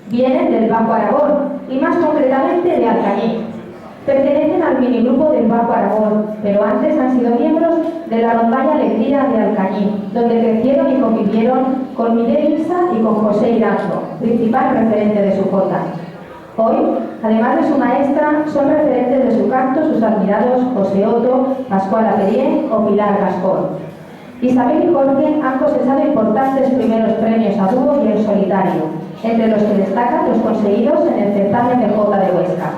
Vienen del Bajo Aragón y más concretamente de Alcañiz. Pertenecen al minigrupo del Bajo Aragón, pero antes han sido miembros de la rondalla Alegría de Alcañiz, donde crecieron y convivieron con Miguel Isa y con José Irazo, principal referente de su jota. Hoy, además de su maestra, son referentes de su canto sus admirados José Otto, Pascual Aperier o Pilar Gascón. Isabel y Jorge han cosechado importantes primeros premios a dúo y en solitario, entre los que destacan los conseguidos en el certamen de jota de Huesca.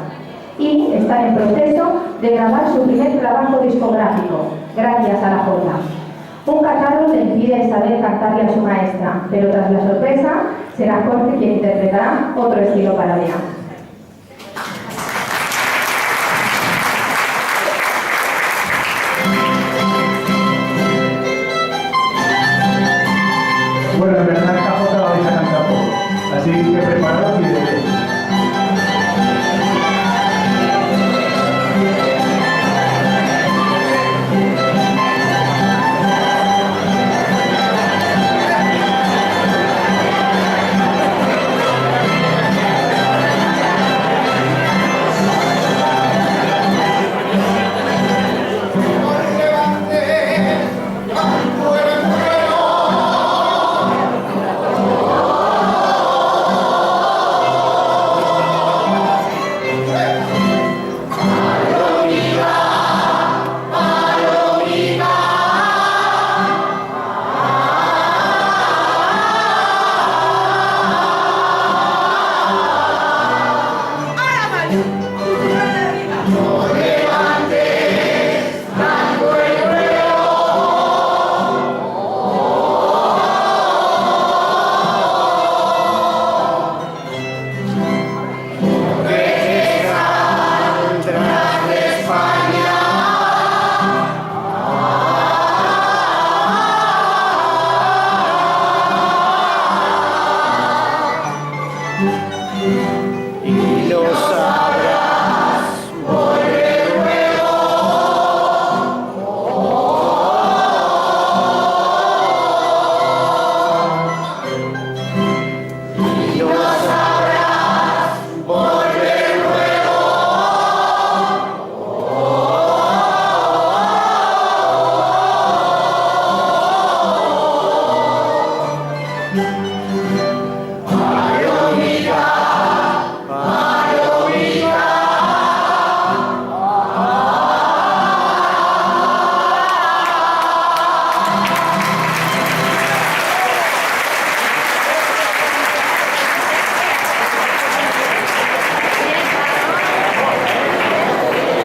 Y están en proceso de grabar su primer trabajo discográfico, gracias a la jota. Un catarro le impide a Isabel cantarle a su maestra, pero tras la sorpresa, será Jorge quien interpretará otro estilo paralelo. Bueno, en verdad esta jota la vais a cantar todos, así que preparaos y